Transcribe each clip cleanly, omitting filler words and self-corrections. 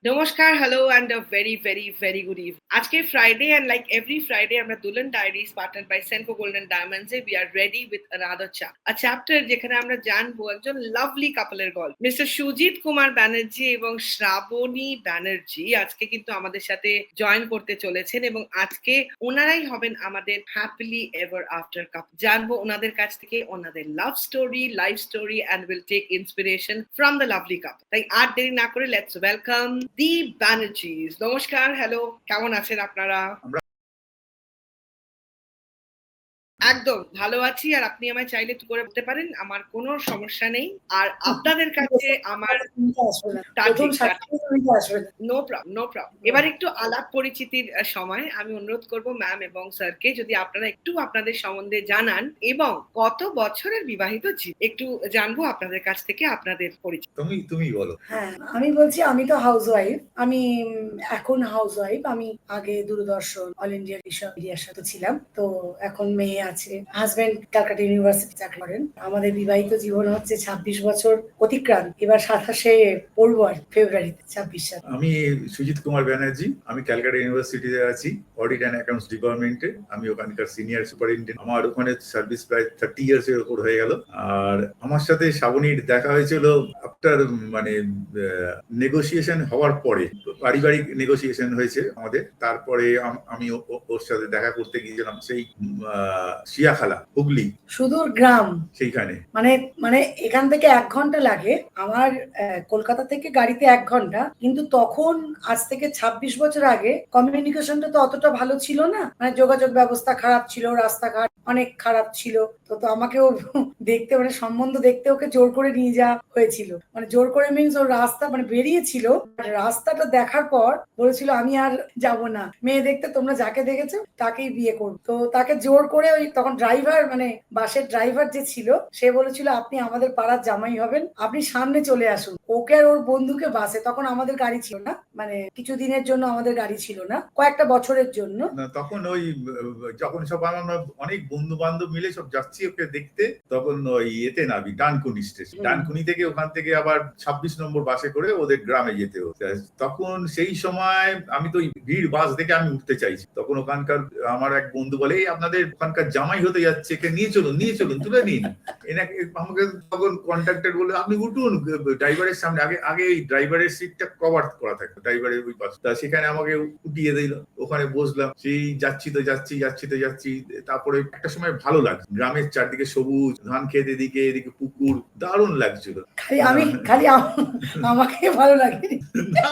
নমস্কার, hello and a very, very, very good eve আজকে Friday and like every Friday আমরা Dulhan diaries partner by Senco golden diamonds এ we are ready with another chapter যেখানে আমরা জানবো একজন লাভলি কাপলের গল্প। মিস্টার সুজিত কুমার ব্যানার্জি এবং শ্রাবণী ব্যানার্জি আজকে কিন্তু আমাদের সাথে জয়েন করতে চলেছেন এবং আজকে ওনারাই হবেন আমাদের হ্যাপিলি এভার আফটার কাপল। জানবো ওনাদের কাছ থেকে ওনাদের love story, life story and will take inspiration from the lovely couple. তাই আর দেরি না করে লেটস ওয়েলকাম দি ব্যানার্জিজ। নমস্কার, হ্যালো, কেমন আছেন আপনারা? একদম ভালো আছি। আর আপনি আমায় চাইলে একটু করে বলতে পারেন, আমার কোনো সমস্যা নেই। আর আপনাদের কাছে আমার তা ঠিক, তা ঠিক। No problem, no problem. এবার একটু আলাপ পরিচিতির সময় আমি অনুরোধ করব ম্যাম এবং স্যারকে যদি আপনারা একটু আপনাদের সম্বন্ধে জানান এবং কত বছরের বিবাহিত জীবন একটু জানবো আপনাদের কাছ থেকে আপনাদের পরিচয়। তুমি বলো। হ্যাঁ, আমি বলছি আমি তো হাউসওয়াইফ। আমি এখন হাউসওয়াইফ। আমি আগে দূরদর্শন, অল ইন্ডিয়া মিডিয়ার সাথে ছিলাম। তো এখন মেয়ে আছে। হাজবেন্ড ক্যালকাটা ইউনিভার্সিটি চাকরি করেন। আমাদের বিবাহিত জীবন হচ্ছে 26 বছর অতিক্রান্ত। এবার 27-এ পড়বো আর ফেব্রুয়ারিতে 26 সাল। আমি সুজিত কুমার ব্যানার্জি। আমি ক্যালকাটা ইউনিভার্সিটিতে আছি, অডিট অ্যান্ড অ্যাকাউন্টস ডিপার্টমেন্টে। আমি ওখানকার সিনিয়র সুপারিনটেন্ডেন্ট। আমার ওখানে সার্ভিস প্রায় 30 ইয়ার্স এর উপর হয়ে গেল। আর আমার সাথে শ্রাবণীর দেখা হয়েছিল আফটার নেগোসিয়েশন হওয়ার পরে। পারিবারিক নেগোসিয়েশন হয়েছে আমাদের। তারপরে আমি ওর সাথে দেখা করতে গিয়েছিলাম সেই শিয়াখালা, হুগলি, সুদূর গ্রাম সেইখানে। মানে মানে এখান থেকে 1 ঘন্টা লাগে। আমার কলকাতা থেকে গাড়িতে 1 ঘন্টা। কিন্তু তখন আজ থেকে 26 বছর আগে কমিউনিকেশনটা তো অতটা ভালো ছিল না। মানে যোগাযোগ ব্যবস্থা খারাপ ছিল, রাস্তাঘাট অনেক খারাপ ছিল। তো আমাকেও দেখতে মানে সম্বন্ধ দেখতে ওকে জোর করে নিয়ে যাওয়া হয়েছিল। মানে জোর করে মিনস ওর রাস্তা মানে বেরিয়েছিল, রাস্তাটা দেখার পর বলেছিল আমি আর যাব না, মেয়ে দেখতে তোমরা যাকে দেখেছো তাকেই বিয়ে করবো। তো তাকে জোর করে ওই তখন ড্রাইভার মানে বাসের ড্রাইভার যে ছিল সে বলেছিল আপনি আমাদের পাড়ার জামাই হবেন, আপনি সামনে চলে আসুন। ওকে আর ওর বন্ধুকে বাসে, তখন আমাদের গাড়ি ছিল না, মানে কিছু দিনের জন্য আমাদের গাড়ি ছিল না, কয়েকটা বছরের জন্য। তখন ওই যখন সব আমরা অনেক বন্ধু বান্ধব মিলে সব যাচ্ছি ওকে দেখতে, তখন ওই এতে নাবি ডানকুনি স্টেশন। ডানকুনি থেকে ওখান থেকে আবার 26 নম্বর বাসে করে ওদের গ্রামে যেতে হতো। তখন সেই সময় আমি তো ভিড় বাস দেখে আমি উঠতে চাইছি। তখন ওখানকার আমার এক বন্ধু বলে এই আপনাদের ওখানকার জামাই হতে যাচ্ছে, একে নিয়ে চলুন তুলে নিন। এনাকে আমাকে তখন কন্ট্রাক্টর বলে আপনি উঠুন ড্রাইভারের সামনে। আগে এই ড্রাইভারের সিটটা কভার করা থাকতো ড্রাইভারের ওই পাশে। তা সেখানে আমাকে উঠিয়ে দিল, ওখানে বসলাম। সেই যাচ্ছি তো যাচ্ছি। তারপরে একটা সময় ভালো লাগছে, গ্রামের চারদিকে সবুজ ধান ক্ষেত, এদিকে পুকুর, দারুণ লাগছিল। খালি আমাকে ভালো লাগে না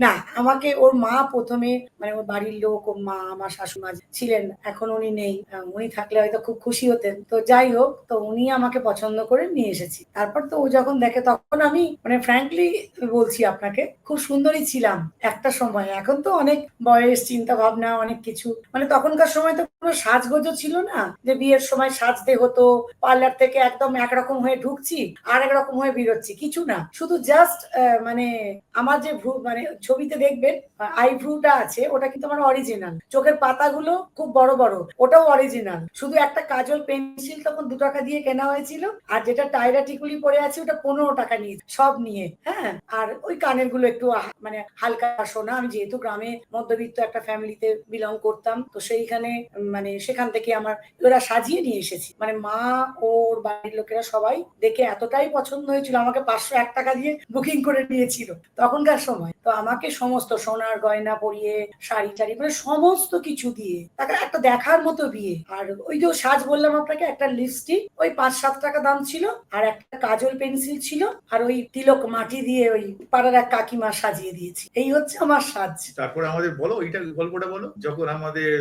না, আমাকে ওর মা প্রথমে মানে ওর বাড়ির লোক, ওর মা, আমার শাশুমা ছিলেন, এখন উনি নেই। উনি থাকলে হয়তো খুব খুশি হতেন। তো যাই হোক, তো উনি আমাকে পছন্দ করে নিয়ে এসেছি। তারপর তো ও যখন দেখে তখন আমি মানে ফ্র্যাঙ্কলি বলছি আপনাকে খুব সুন্দরী ছিলাম একটা সময়। এখন তো অনেক বয়স, চিন্তা ভাবনা, অনেক কিছু। মানে তখনকার সময় তো কোনো সাজগোজও ছিল না যে বিয়ের সময় সাজতে হতো, পার্লার থেকে একদম একরকম হয়ে ঢুকছি আর একরকম হয়ে বেরোচ্ছি, কিছু না। শুধু জাস্ট মানে আমার যে ভ্রু মানে ছবিতে দেখবেন আইব্রুটা আছে ওটা কিন্তু আমার অরিজিনাল, চোখের পাতাগুলো খুব বড় বড়, ওটাও অরিজিনাল। শুধু একটা কাজল পেন্সিল তখন 2 টাকা দিয়ে কেনা হয়েছিল, আর যেটা টায়রা টিকুলি পরে আছে ওটা 15 টাকা নিয়ে, সব নিয়ে। হ্যাঁ, আর ওই কানের গুলো একটু মানে হালকা সোনা। আমি যেহেতু গ্রামে মধ্যবিত্ত একটা ফ্যামিলিতে বিলং করতাম, তো সেইখানে মানে সেখান থেকে আমার ওরা সাজিয়ে নিয়ে এসেছি। মানে মা, ওর বাড়ির লোকেরা সবাই দেখে এতটাই পছন্দ হয়েছিল, আমাকে 501 টাকা দিয়ে বুকিং করে নিয়েছিল তখনকার সময়। তো আমাকে সমস্ত সোনার গয়না পরিয়ে, শাড়ি টাড়ি মানে সমস্ত কিছু দিয়ে তাকে একটা দেখার মতো বিয়ে। আর ওই যে সাজ বললাম আপনাকে, একটা লিপস্টিক ওই 5-7 টাকা দাম ছিল, আর একটা কাজল পেন্সিল ছিল, আর ওই তিলক মাটি দিয়ে ওই পাড়ার এক কাকিমা সাজিয়ে দিয়েছি। এই হচ্ছে আমার সাজ। তারপরে আমাদের বলো ওইটা গল্পটা বলো, যখন আমাদের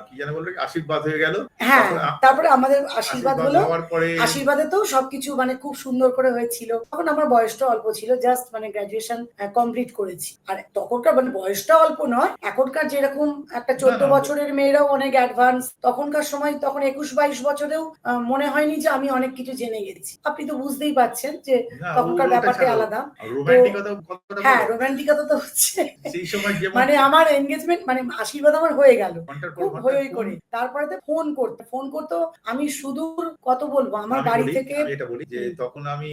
কি যেন বললো আশীর্বাদ হয়ে গেল। হ্যাঁ, তারপরে আমাদের আশীর্বাদ হলো। হওয়ার পরে আশীর্বাদে তো সবকিছু মানে খুব সুন্দর করে হয়েছিল। তখন আমার বয়সটা অল্প ছিল, জাস্ট মানে গ্রাজুয়েশন কমপ্লিট করেছি। আর তখনকার মানে বয়সটা অল্প নয়, এখনকার যেরকম একটা 14 বছরের মেয়েরাও অনেক অ্যাডভান্স, তখনকার সময় তখন 21-22 বছরেও মনে হয়নি যে আমি অনেক কিছু জেনে গেছি। আপনি তো বুঝতেই পারছেন যে তখনকার ব্যাপারটা আলাদা। হ্যাঁ, রোমান্টিকতা তো হচ্ছে সেই সময় যেমন মানে আমার এনগেজমেন্ট মানে আশীর্বাদ আমার হয়ে গেল ঘন্টার পর খুব ঘন্টা হই করে, তারপরে তো ফোন করতো। আমি সুদূর কত বলবো আমার বাড়ি থেকে। আমি এটা বলি যে তখন আমি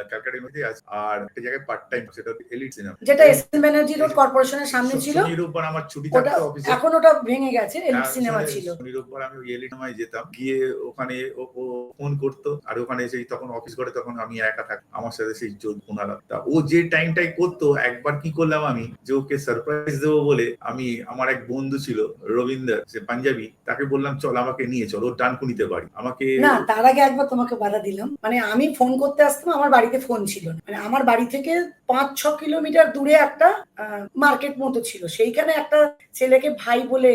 ক্যালকাটা ইউনিভার্সিটি আছি, আর একটা জায়গায় পার্ট টাইম, সেটা এলিট সিনেমা, যেটা এস এন ব্যানার্জি রোড কর্পোরেশনের সামনে ছিল। শনি রোববার আমার ছুটি ওটা থাকতো অফিসে। এখন ওটা ভেঙে গেছে, এলিট সিনেমা ছিল। শনি রোববার আমি ওই এলিট সিনেমায় যেতাম, গিয়ে ওখানে ও ফোন করতো, আর ওখানে সেই তখন অফিস করে, তখন আমি একা থাকতাম, আমার সাথে সেই ফোন আলাপ। তা ও যে টাইমটাই করতো, একবার কি করলাম আমি, যে ওকে সারপ্রাইজ দেবো বলে, আমি আমার এক বন্ধু ছিল রবীন্দ্র, সে পাঞ্জাবি, তাকে বললাম চল আমাকে নিয়ে চল, ও ডানকুনিতে বাড়ি। আমাকে না, তার আগে একবার তোমাকে বাধা দিলাম। মানে আমি ফোন করতে আসতাম, আমার বাড়িতে ফোন ছিল না। মানে আমার বাড়ি থেকে 5-6 কিলোমিটার দূরে একটা মার্কেট মতো ছিল, সেইখানে একটা ছেলেকে ভাই বলে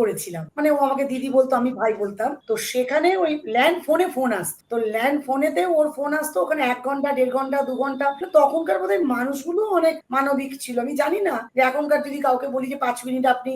করেছিলাম। মানে ও আমাকে দিদি বলতো, আমি ভাই বলতাম। তো সেখানে ওই ল্যান্ড ফোনে ফোন আসতো, তো ল্যান্ড ফোনেতে ওর ফোন আসতো, ওখানে 1 ঘন্টা 1.5 ঘন্টা 2 ঘন্টা। তখনকার বোধহয় মানুষগুলো অনেক মানবিক ছিল, আমি জানি না যে এখনকার যদি কাউকে বলি যে 5 মিনিট আপনি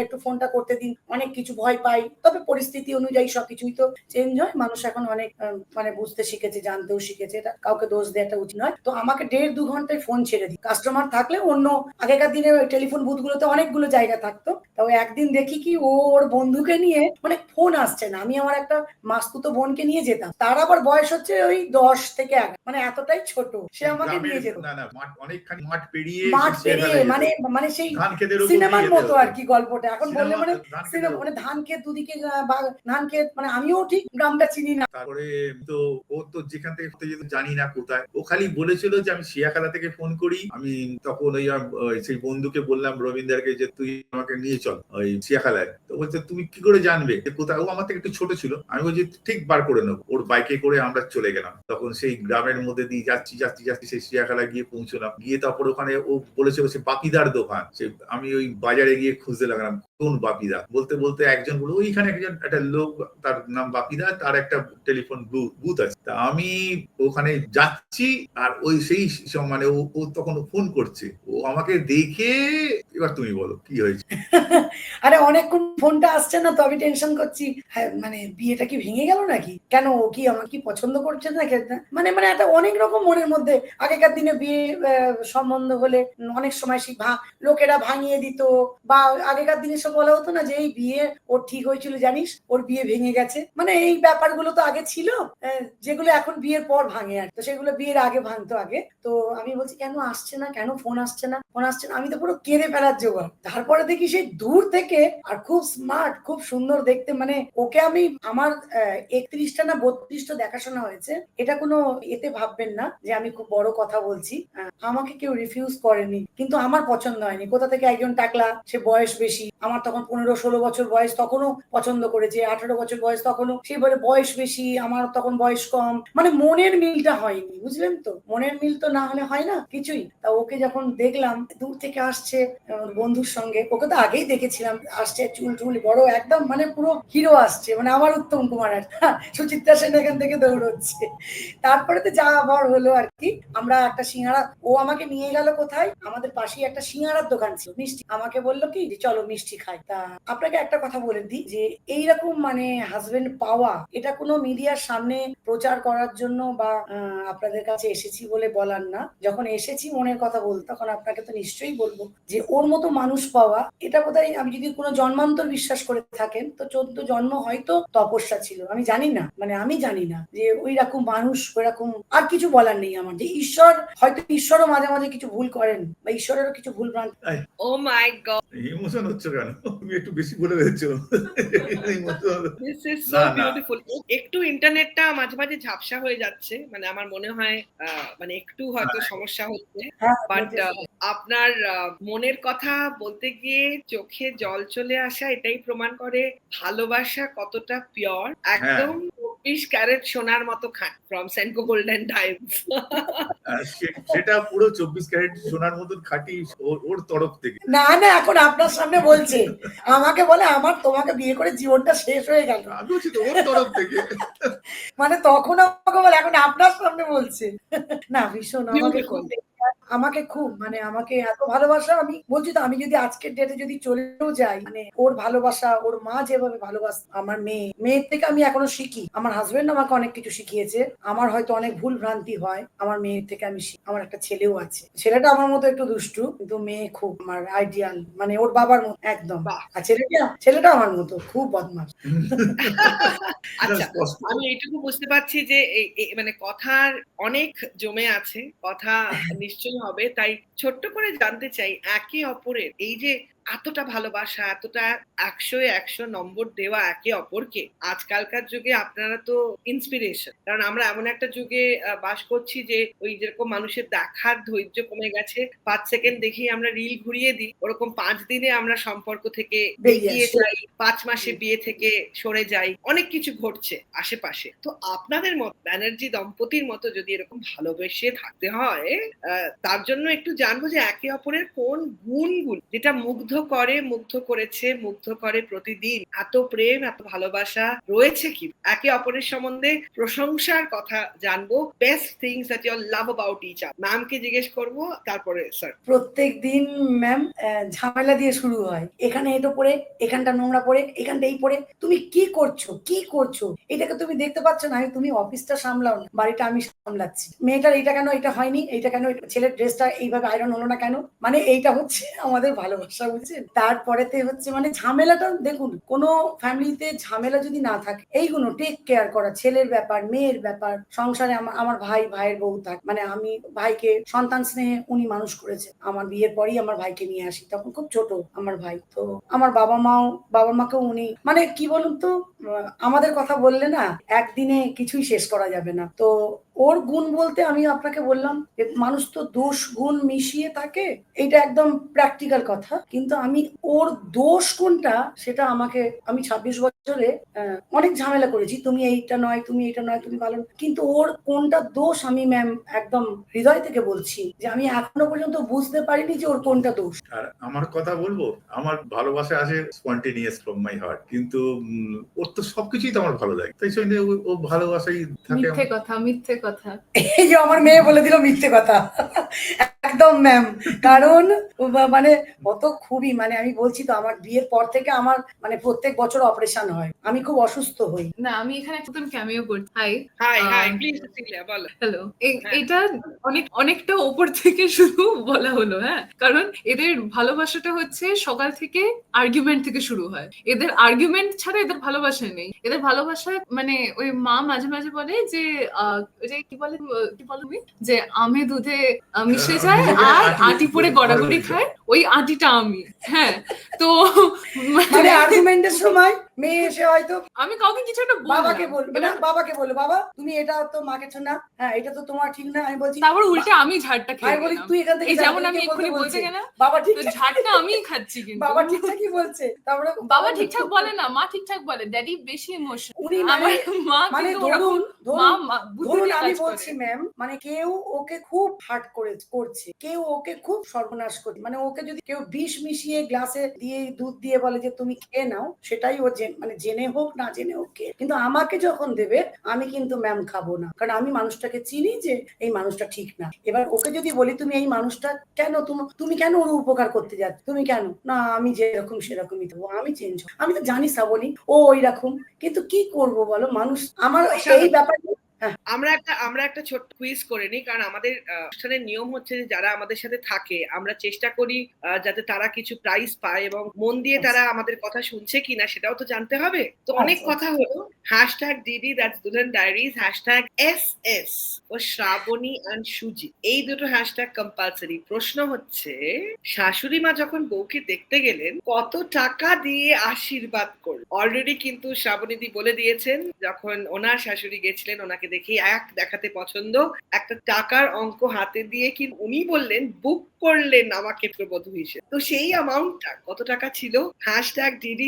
একটু ফোনটা করতে দিন, অনেক কিছু ভয় পাই। তবে পরিস্থিতি অনুযায়ী সবকিছুই তো চেঞ্জ হয়। মানুষ এখন অনেক মানে বুঝতে শিখেছে, জানতেও শিখেছে, এটা কাউকে দোষ দেওয়াটা উচিত নয়। তো আমাকে 1.5-2 ঘন্টায় ফোন ছেড়ে দিই। কাস্টমার থাকলে অন্য আগেকার দিনে টেলিফোন বুথ গুলোতে অনেকগুলো জায়গা থাকতো। তো একদিন দেখি কি ও ওর বন্ধুকে নিয়ে, মানে ফোন আসছে না, আমি আমার একটা মাস্তুতো বোনকে নিয়ে যেতাম, তার আবার বয়স হচ্ছে ওই 10 থেকে 11, মানে এতটাই ছোট, সে আমাকে নিয়ে যেত না না অনেকখানি মাঠ পেরিয়ে মাঠ পেরিয়ে, মানে মানে সেই ধান খেতের সিনেমার মতো আর কি গল্পটা। এখন বললে মানে ধান সিনেমা, মানে ধান ক্ষেত দুদিকে ধান ক্ষেত, মানে আমিও ঠিক গ্রামটা চিনি না। তারপরে তো ও তো যেখান থেকে যেত জানি না কোথায়, ও খালি বলেছিল যে আমি শিয়াখালা থেকে ফোন করি। আমি তখন ওই সেই বন্ধুকে বললাম রবীন্দ্রকে যে তুই আমাকে নিয়ে চল ওই শিয়াখালায়। তো বলছে তুমি কি করে জানবে যে কোথায়, ও আমার থেকে একটু ছোট ছিল। আমি বলছি ঠিক বার করে নেবো। ওর বাইকে করে আমরা চলে গেলাম, তখন সেই গ্রামের মধ্যে দিয়ে যাচ্ছি যাচ্ছি যাচ্ছি সেই শিয়াখালায় গিয়ে পৌঁছলাম। গিয়ে তারপর ওখানে ও বলেছিল সে বাপিদার দোকান, সে আমি ওই বাজারে গিয়ে খুঁজতে লাগলাম কোন বাপিদা। বলতে বলতে একজন বলল ওইখানে একজন একটা লোক, তার নাম বাপিদা, তার একটা টেলিফোন বুথ আছে। তা আমি ওখানে যাচ্ছি, আর ওই সেই মানে ও তখন ফোন করছে, ও আমাকে দেখে, এবার তুমি বলো কি হয়েছে। আরে অনেকক্ষণ ফোনটা আসছে না, তো আমি টেনশন করছি, হ্যাঁ মানে বিয়েটা কি ভেঙে গেল নাকি, কেন ও কি আমার কি পছন্দ করছে না, মানে মানে একটা অনেক রকম মনের মধ্যে। আগেকার দিনে বিয়ে সম্বন্ধ হলে অনেক সময় সেই লোকেরা ভাঙিয়ে দিত, বা আগেকার দিনে সব বলা হতো না যে এই বিয়ে ওর ঠিক হয়েছিল জানিস, ওর বিয়ে ভেঙে গেছে। মানে এই ব্যাপারগুলো তো আগে ছিল, যেগুলো এখন বিয়ের পর ভাঙে। আর তো সেগুলো বিয়ের আগে ভাঙতো আগে। তো আমি বলছি কেন আসছে না, কেন ফোন আসছে না, ফোন আসছে না, আমি তো পুরো কেঁদে ফেলার জোগাড়। তারপরে দেখি সেই দূর থেকে, আর খুব স্মার্ট, খুব সুন্দর দেখতে, মানে ওকে আমি আমার 31টা না 32টা দেখাশোনা হয়েছে, এটা কোনো এতে ভাববেন না যে আমি খুব বড় কথা বলছি। আমাকে কেউ রিফিউজ করেনি, কিন্তু আমার পছন্দ হয়নি। কোথা থেকে একজন টাকলা, সে বয়স বেশি, আমার তখন 15-16 বছর বয়স, তখনও পছন্দ করেছে। 18 বছর বয়স, তখনও সেই বলে বয়স বেশি, আমার তখন বয়স কম, মানে মনের মিলটা হয়নি, বুঝলেন তো। মনের মিল তো না হলে হয় না কিছুই। তা ওকে যখন দেখলাম দূর থেকে আসছে বন্ধুর সঙ্গে, ওকে তো আগেই দেখেছিলাম, আসছে চুল টুল বড় একদম, মানে পুরো হিরো আসছে, মানে আমার উত্তম কুমার আর সুচিত্রা সেন এখান থেকে দৌড়চ্ছে। তারপরে তো যা আবার হলো আর কি, আমরা একটা সিঙ্গারা, ও আমাকে নিয়ে গেল কোথায়, আমাদের পাশেই একটা সিঙ্গারার দোকান ছিল, মিষ্টি। আমাকে বললো কি যে চলো মিষ্টি খাই। তা আপনাকে একটা কথা বলে দিই যে এইরকম মানে হাজবেন্ড পাওয়া, এটা কোনো মিডিয়ার সামনে প্রচার করার জন্য বা আপনাদের কাছে এসেছি বলে বলার না। যখন এসেছি মনের কথা বলতে, তখন আপনাকে তো নিশ্চয়ই বলবো যে ওর মতো মানুষ পাওয়া, এটা বোধহয়, আমি যদি কোনো জন্মান্তর বিশ্বাস করে থাকেন তো 14 জন্ম হয়তো তপস্যা ছিল, আমি জানি না, মানে আমি জানি না যে ওই রকম মানুষ, ওই রকম। আর কিছু বলার নেই আমার, যে ঈশ্বর, হয়তো ঈশ্বরও মাঝে মাঝে কিছু ভুল করেন, বা ঈশ্বরেরও কিছু ভুল ভ্রান্তি। ও মাই গড, ইমোশন হচ্ছে কেন, তুমি একটু বেশি বলে ফেলছো। This is so beautiful. একটু ইন্টারনেটটা মাঝে মাঝে ঝাপসা হয়ে যাচ্ছে, মানে আমার মনে হয় মানে একটু হয়তো সমস্যা হচ্ছে, বাট আপনার মনের কথা বলতে গিয়ে চোখে জল চলে আসা, এটাই প্রমাণ করে ভালোবাসা কতটা পিওর, একদম 24 ক্যারেট সোনার মতো খান, ফ্রম সেনকো গোল্ডেন ডায়মন্ডস। সেটা পুরো 24 ক্যারেট সোনার মতন খাঁটি ওর তরফ থেকে। না না, এখন আপনার সামনে বলছে, আমাকে বলে আমার তোমাকে বিয়ে করে জীবনটা শেষ হয়ে গেল, আমি বলছি তো ওর তরফ থেকে। মানে তখন আমাকে বলে, এখন আপনার সামনে বলছে। না ভীষণ আমাকে খুব আমাকে খুব মানে আমাকে এত ভালোবাসা, আমি বলছি তো আমি যদি আজকের ডেটে যদি চলেও যাই মানে ওর ভালোবাসা, ওর মা যেভাবে ভালোবাসে আমার মেয়ের থেকে আমি এখনো শিখি। আমার হাজবেন্ড আমাকে অনেক কিছু শিখিয়েছে, আমার হয়তো অনেক ভুল ভ্রান্তি হয়, আমার মেয়ের থেকে আমি শিখি। আমার একটা ছেলেও আছে, ছেলেটা আমার মতো একটু দুষ্টু, কিন্তু মেয়ে খুব আমার আইডিয়াল, মানে ওর বাবার মতো একদম। বাহ। আর ছেলেটা আমার মতো খুব বদমাশ। আচ্ছা, স্পষ্ট। আমি এইটুকু বুঝতে পারছি যে মানে কথার অনেক জমে আছে, কথা নিশ্চয়ই হবে। তাই ছোট্ট করে জানতে চাই, একে অপরের এই যে এতটা ভালোবাসা, এতটা 100-100 নম্বর দেওয়া একে অপরকে, আজকালকার যুগে আপনারা তো ইন্সপিরেশন। কারণ আমরা এমন একটা যুগে বাস করছি যে ওই যেরকম মানুষের দেখার ধৈর্য কমে গেছে, 5 সেকেন্ড দেখেই আমরা রিল ঘুরিয়ে দিই, ওরকম 5 দিনে আমরা সম্পর্ক থেকে বেরিয়ে এগিয়ে আসে। যাই, 5 মাসে বিয়ে থেকে সরে যাই, অনেক কিছু ঘটছে আশেপাশে। তো আপনাদের মত ব্যানার্জি দম্পতির মতো যদি এরকম ভালোবেসে থাকতে হয়, তার জন্য একটু জানবো যে একে অপরের কোন গুণগুলো যেটা মুগ্ধ করেছে, মুগ্ধ করে প্রতিদিন, এত প্রেম, এত ভালোবাসা রয়েছে কি? একে অপরের সম্বন্ধে প্রশংসার কথা জানবো, best things that you love about each other. ম্যামকে জিজ্ঞেস করবো, তারপরে স্যার। প্রত্যেক দিন ম্যাম ঝামেলা দিয়ে শুরু হয়, এখানে এটো পড়ে, এখানটা নোংরা পড়ে, এখানটা এই পড়ে, তুমি কি করছো, এটাকে তুমি দেখতে পাচ্ছ না? তুমি অফিসটা সামলাও না, বাড়িটা আমি সামলাচ্ছি, মেয়েটার এটা কেন এটা হয়নি, এইটা কেন, ছেলের ড্রেসটা এইভাবে আয়রন হলো না কেন, মানে এইটা হচ্ছে আমাদের ভালোবাসা, বুঝছেন? তারপরেতে হচ্ছে মানে ঝামেলাটা দেখুন, কোনো ফ্যামিলিতে ঝামেলা যদি না থাকে, এইগুলো টেক কেয়ার করা, ছেলের ব্যাপার, মেয়ের ব্যাপার, সংসারে আমার ভাইয়ের বউ থাকে, মানে আমি ভাইকে সন্তান স্নেহে উনি মানুষ করেছে। আমার বিয়ের পরেই আমার ভাইকে নিয়ে আসি, তখন খুব ছোট আমার ভাই। তো আমার বাবা মাকেও উনি মানে কি বলুন তো, আমাদের কথা বললে না একদিনে কিছুই শেষ করা যাবে না। তো ওর গুণ বলতে আমি আপনাকে বললাম যে মানুষ তো দোষ গুণ মিশিয়ে থাকে, এটা একদম প্র্যাকটিক্যাল কথা। কিন্তু আমি ওর দোষ কোনটা সেটা আমি 26 বছরে অনেক ঝামেলা করেছি, তুমি এইটা নয়, তুমি এটা নয়, তুমি ভালো না। কিন্তু ওর কোনটা দোষ আমি ম্যাম একদম হৃদয় থেকে বলছি যে আমি এখনো পর্যন্ত বুঝতে পারিনি যে ওর কোনটা দোষ। আর আমার কথা বলবো, আমার ভালোবাসা আছে স্পন্টেনিয়াস ফ্রম মাই হার্ট, কিন্তু ওর তো সবকিছুই তো আমার ভালো লাগে, তাই জন্য ও ভালোবাসাই থাকে। মিথ্যে কথা এই যে আমার মেয়ে বলে দিল মিথ্যে কথা, একদম ম্যাম। কারণ মানে অত খুবই মানে আমি বলছি তো আমার বিয়ের পর থেকে আমার মানে প্রত্যেক বছর অপারেশন হয়, আমি খুব অসুস্থ হই। না, আমি এখানে একদম ক্যামিও করছি। হাই হাই প্লিজ সিসিলিয়া বলো। হ্যালো। হ্যাঁ। এটা অনেকটা ওপর থেকে শুরু বলা হলো, হ্যাঁ, কারণ এদের ভালোবাসাটা হচ্ছে সকাল থেকে আর্গুমেন্ট থেকে শুরু হয়। এদের আর্গুমেন্ট ছাড়া এদের ভালোবাসা নেই। এদের ভালোবাসা মানে ওই মা মাঝে মাঝে বলে যে ওই যে কি বলে তুমি, যে আমে দুধে মিশে যায় আর আটি পরে গড়াগড়ি খায়, ওই আটিটা আমি। হ্যাঁ, তো মানে আর্গুমেন্টের সময় মেয়ে এসে হয়তো আমি কাউকে কিছু একটা বাবাকে বলবে না, বাবাকে বললো বাবা তুমি এটা তো মাকে না, হ্যাঁ এটা তো তোমার ঠিক না, আমি বলছি তারপর উল্টে আমি ঝাড়টা আমি খেয়ে বলি গেলাম। তুই এখান থেকে এই যা, যেমন তোকে আমি কে এক্ষুনি বলতে বলছে? গেলাম, বাবা তো ঠিকঠাক ঝাড়টা আমিই খাচ্ছি, কিন্তু বাবা ঠিকঠাকই বলছে, তারপরে বাবা ঠিকঠাক বলে না, মা ঠিকঠাক বলে, ড্যাডি বেশি ইমোশন। উনি আমার মা মানে কিন্তু ওরকম মা বুদ্ধি ধরুন দিয়ে আমি কাজ বলছি করে। ম্যাম, মানে কেউ ওকে খুব হার্ট করছে, কেউ ওকে খুব সর্বনাশ করছে, মানে ওকে যদি কেউ বিষ মিশিয়ে গ্লাসে দিয়ে দুধ দিয়ে বলে যে তুমি খেয়ে নাও, সেটাই ও মানে জেনে হোক না জেনে হোক খেয়ে। কিন্তু আমাকে যখন দেবে আমি কিন্তু ম্যাম খাবো না, কারণ আমি মানুষটাকে চিনি যে এই মানুষটা ঠিক না। এবার ওকে যদি বলি তুমি এই মানুষটা কেন, তুমি কেন ওর উপকার করতে যাচ্ছ, তুমি কেন না, আমি যেরকম সেরকমই দেবো, আমি চেঞ্জ, আমি তো জানি শ্রাবণী ও ওই রকম, কিন্তু কি করব বলো, মানুষ আমার এই ব্যাপারে। আমরা একটা ছোট্ট কুইজ করে নিই, কারণ আমাদের অনুষ্ঠানের নিয়ম হচ্ছে যে যারা আমাদের সাথে থাকে আমরা চেষ্টা করি যাতে তারা কিছু প্রাইজ পায়, এবং মন দিয়ে তারা আমাদের কথা শুনছে কিনা সেটাও তো জানতে হবে। তো অনেক কথা হলো, #DD that's Dulhan diaries, #SS ও শ্রাবণী এন্ড সুজিত, এই দুটো হ্যাশট্যাগ কম্পালসারি। প্রশ্ন হচ্ছে, শাশুড়ি মা যখন বউকে দেখতে গেলেন কত টাকা দিয়ে আশীর্বাদ করলেন? অলরেডি কিন্তু শ্রাবণীদি বলে দিয়েছেন, যখন ওনার শাশুড়ি গেছিলেন ওনাকে দেখে দেখাতে পছন্দ, একটা টাকার অঙ্ক হাতে দিয়ে কি উনি বললেন বুক করলেন আমাকে প্রবধূ হিসেবে। তো সেই অ্যামাউন্টটা কত টাকা ছিল? #DD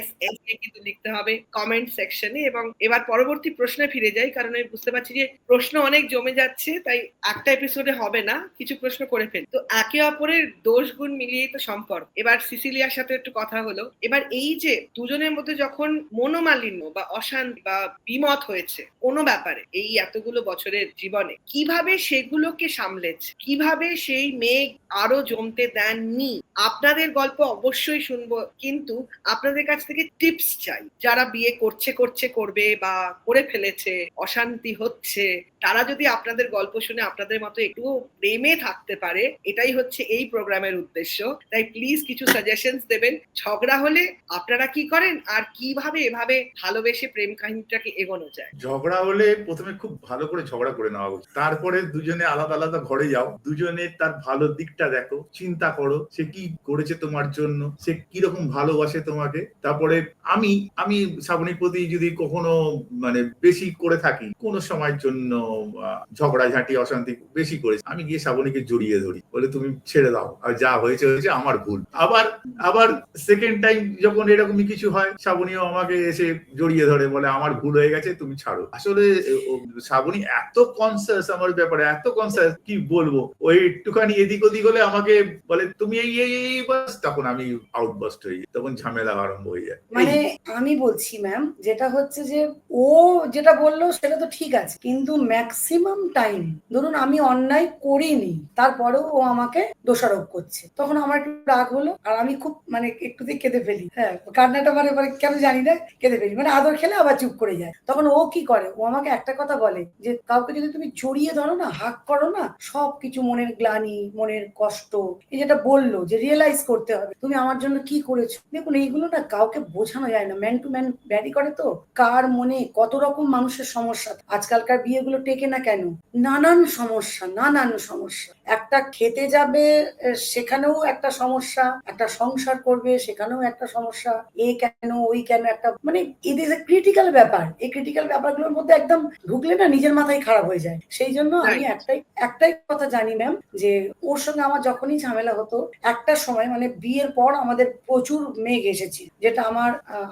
#SS কিন্তু লিখতে হবে কমেন্ট সেকশনে। এবং এবার পরবর্তী প্রশ্নে ফিরে যাই, কারণ আমি বুঝতে পারছি যে প্রশ্ন অনেক জমে যাচ্ছে, তাই একটা এপিসোডে হবে না, কিছু প্রশ্ন করে ফেলি। তো একে অপরের দোষ গুণ মিলিয়েই তো সম্পর্ক। এবার সিসিলিয়ার সাথে একটু কথা হলো, এবার এই যে দুজনের মধ্যে যখন মনোমালিন্য বা অশান্তি বা বিমত হয়েছে কোনো ব্যাপার, ব্যাপারে এই এতগুলো বছরের জীবনে কিভাবে সেগুলোকে সামলেছে, কিভাবে সেই মেঘ আরো জমতে দেননি। আপনাদের গল্প অবশ্যই শুনবো, কিন্তু আপনাদের কাছ থেকে টিপস চাই। যারা বিয়ে করবে বা করে ফেলেছে, অশান্তি হচ্ছে, তারা যদি আপনাদের গল্প শুনে আপনাদের মতো একটু প্রেমে থাকতে পারে, এটাই হচ্ছে এই প্রোগ্রামের উদ্দেশ্য। তাই প্লিজ কিছু সাজেশনস দেবেন। ঝগড়া হলে আপনারা কি করেন, আর কিভাবে এভাবে ভালোবেসে প্রেম কাহিনীটাকে এগোনো যায়? ঝগড়া হলে প্রথমে খুব ভালো করে ঝগড়া করে নেওয়া উচিত, তারপরে দুজনে আলাদা আলাদা ঘরে যাও, দুজনে তার ভালো দিকটা দেখো, চিন্তা করো সে কি করেছে তোমার জন্য, সে কিরকম ভালোবাসে তোমাকে। তারপরে আমি আমি শ্রাবণীর প্রতি যদি কখনো মানে বেশি করে থাকি, কোনো সময়ের জন্য ঝগড়াঝাঁটি অশান্তি বেশি করেছি, আমি গিয়ে শ্রাবণীকে জড়িয়ে ধরি, বলে তুমি ছেড়ে দাও, আর যা হয়েছে হয়েছে, আমার ভুল। আবার আবার সেকেন্ড টাইম যখন এরকমই কিছু হয়, শ্রাবণীও আমাকে এসে জড়িয়ে ধরে, বলে আমার ভুল হয়ে গেছে, তুমি ছাড়ো। আসলে শ্রাবণী এত কনসাস আমার ব্যাপারে, এত কনসাস কি বলবো, ওই একটুখানি এদিক ওদিক হলে আমাকে বলে তুমি এই এই এই বাস, তখন আমি আউটবাস্ট হয়ে যাই, তখন ঝামেলা আরম্ভ হয়ে যায়। মানে আমি বলছি ম্যাম, যেটা হচ্ছে যে ও যেটা বললো সেটা তো ঠিক আছে, কিন্তু ম্যাক্সিমাম টাইম ধরুন আমি অন্যায় করিনি, তারপরেও ও আমাকে দোষারোপ করছে, তখন আমার একটু রাগ হলো, আর আমি খুব মানে একটুতেই কেঁদে ফেলি। হ্যাঁ, কান্নাটা মানে কেন জানি না কেঁদে ফেলি, মানে আদর খেলে আবার চুপ করে যায়। তখন ও কি করে, ও আমাকে একটা কথা বলে যে কাউকে যদি তুমি জড়িয়ে ধরো না, হাক করো না, সবকিছু মনের গ্লানি, মনের কষ্ট, এই যেটা বললো যে রিয়েলাইজ করতে হবে তুমি আমার জন্য কি করেছো। দেখুন এইগুলো না কাউকে বোঝানো যায় না, ম্যান টু ম্যান ভ্যারি করে, তো কার মনে কত রকম মানুষের সমস্যা। আজকালকার বিয়েগুলো টেকে না কেন, নানান সমস্যা, নানান সমস্যা। একটা খেতে যাবে সেখানেও একটা সমস্যা, একটা সংসার করবে সেখানেও একটা সমস্যা, এ কেন ওই কেন, একটা মানে ইট ইজ এ ক্রিটিক্যাল ব্যাপার। এই ক্রিটিক্যাল ব্যাপারগুলোর মধ্যে একদম ঢুকলে না নিজের মাথায় খারাপ হয়ে যায়। সেই জন্য আমি একটাই কথা জানি ম্যাম, যে ওর সঙ্গে আমার যখনই ঝামেলা হতো, একটা সময় মানে বিয়ের পর আমাদের প্রচুর মেঘ এসেছে, যেটা আমার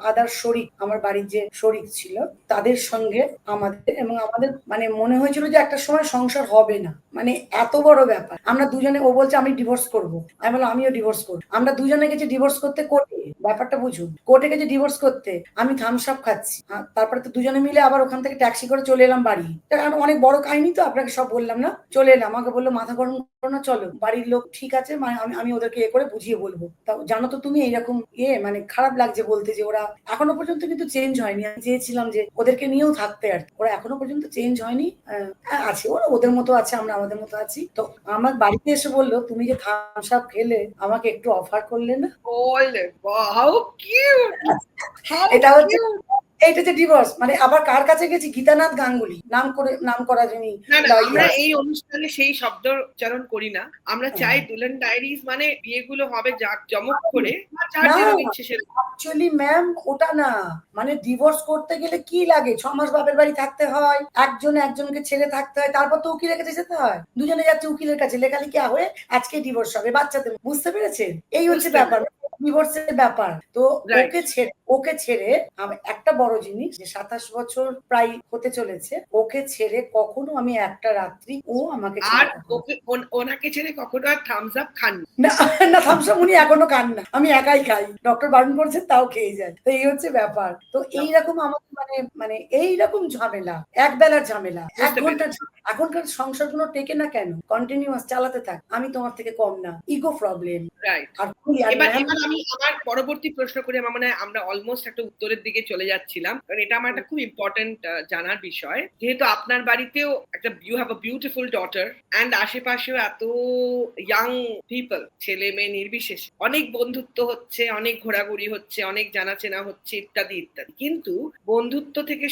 আদার শরিক, আমার বাড়ির যে শরিক ছিল তাদের সঙ্গে আমাদের, এবং আমাদের মানে মনে হয়েছিল যে একটা সময় সংসার হবে না, মানে এত বড় ব্যাপার। আমরা দুজনে, ও বলছে আমি ডিভোর্স করবো, আমি বললাম আমিও ডিভোর্স করবো। আমরা দুজনে গেছি ডিভোর্স করতে কোর্টে, ব্যাপারটা বুঝুন, কোর্টে গেছি ডিভোর্স করতে, আমি থামস আপ খাচ্ছি, তারপরে তো দুজনে মিলে আবার ওখান থেকে ট্যাক্সি করে চলে এলাম বাড়ি। অনেক বড় কাহিনী তো, আপনাকে সব বললাম না। চলে এলাম, আমাকে বললো মাথা গরম করো না, চলো বাড়ির লোক ঠিক আছে, মানে আমি ওদেরকে এ করে বুঝিয়ে বলবো। তা জানো তো তুমি এইরকম মানে খারাপ লাগছে বলতে, যে ওরা এখনো পর্যন্ত কিন্তু চেঞ্জ হয়নি। আমি চেয়েছিলাম যে ওদেরকে নিয়েও থাকতে, আর ওরা এখনো পর্যন্ত চেঞ্জ হয়নি, আছে ওরা ওদের মতো আছে, আমরা আমাদের মতো আছি। তো আমার বাড়িতে এসে বললো তুমি যে থামস আপ খেলে আমাকে একটু অফার করলে না। হাউ কিউট, এটা হচ্ছে এইটা যে ডিভোর্স, মানে আবার কার কাছে গেছি, গীতানাথ গাঙ্গুলি নাম করা যিনি। না না, আমরা এই অনুষ্ঠানে সেই শব্দ উচ্চারণ করি না। আমরা চাই দুলন ডায়েরিজ মানে বিয়েগুলো হবে জাঁকজমক করে, যার যেরকম ইচ্ছে সেরকম। অ্যাকচুয়ালি ম্যাম ওটা না, মানে ডিভোর্স করতে গেলে কি লাগে, 6 মাস বাপের বাড়ি থাকতে হয়, একজনকে ছেড়ে থাকতে হয়, তারপর তো উকিলের কাছে যেতে হয়, দুজনে যাচ্ছে উকিলের কাছে, লেখালেখি হয়ে আজকে ডিভোর্স হবে, বাচ্চাদের, বুঝতে পেরেছেন? এই হচ্ছে ব্যাপার, ডিভোর্সের ব্যাপার। তো ওকে ছেড়ে একটা বড় জিনিস, যে 27 বছর প্রায় হতে চলেছে, ওকে ছেড়ে কখনো আমি একটা রাত্রি, ও আমাকে আর ওনাকে ছেড়ে কখনো আর থামস আপ খান না, না থামস আপ উনি এখনো খান না, আমি একাই খাই, ডক্টর বারণ করছেন তাও খেয়ে যায়। তো এই হচ্ছে ব্যাপার। তো এইরকম আমাদের মানে এইরকম ঝামেলা, এক বেলার ঝামেলা, 1 ঘন্টার। এখনকার সংসারগুলো টেকে না কেন, কন্টিনিউয়াস চালাতে থাক, আমি তোমার থেকে কম না, ইগো প্রবলেম। এবার আমি আমার পরবর্তী প্রশ্ন করে, আমার মনে হয় আমরা অলমোস্ট একটা উত্তরের দিকে চলে যাচ্ছিলাম, কারণ এটা আমার একটা খুব ইম্পর্টেন্ট জানার বিষয়। যেহেতু আপনার বাড়িতেও একটা you have a beautiful daughter, and আশেপাশেও এত ইয়াং পিপল, ছেলে মেয়ে নির্বিশেষে অনেক বন্ধুত্ব হচ্ছে, অনেক ঘোরাঘুরি হচ্ছে, অনেক জানাচেনা হচ্ছে, ইত্যাদি ইত্যাদি। কিন্তু বন্ধুত্ব থেকে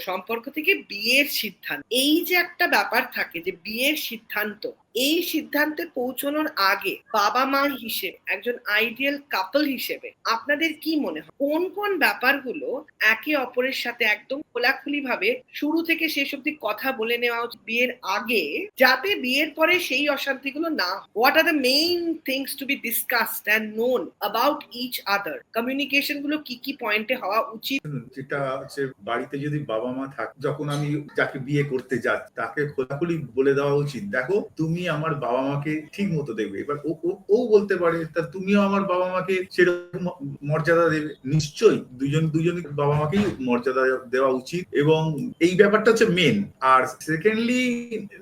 সম্পর্ক থেকে বিয়ের সিদ্ধান্ত, এই যে একটা ব্যাপার থাকে, যে বিয়ের সিদ্ধান্ত, এই সিদ্ধান্তে পৌঁছানোর আগে বাবা মা হিসেবে, একজন আইডিয়াল কাপল হিসেবে আপনাদের কি মনে হয় কোন কোন ব্যাপারগুলো একে অপরের সাথে একদম খোলাখুলি ভাবে শুরু থেকে শেষ অবধি কথা বলে নেওয়া উচিত বিয়ের আগে, যাতে বিয়ের পরে সেই অশান্তিগুলো না? What are the main things to be discussed and known about each other? Communication গুলো কি কি পয়েন্টে হওয়া উচিত? যেটা হচ্ছে, বাড়িতে যদি বাবা মা থাকে, যখন আমি যাকে বিয়ে করতে যাচ্ছি তাকে খোলাখুলি বলে দেওয়া উচিত, দেখো তুমি তুমি আমার বাবা মাকে ঠিক মতো দেখবে। এবার ও বলতে পারে তা তুমিও আমার বাবা মাকে সেরকম মর্যাদা দেবে। নিশ্চয়ই দুজনই বাবা মাকেই মর্যাদা দেওয়া উচিত, এবং এই ব্যাপারটা হচ্ছে মেন। আর সেকেন্ডলি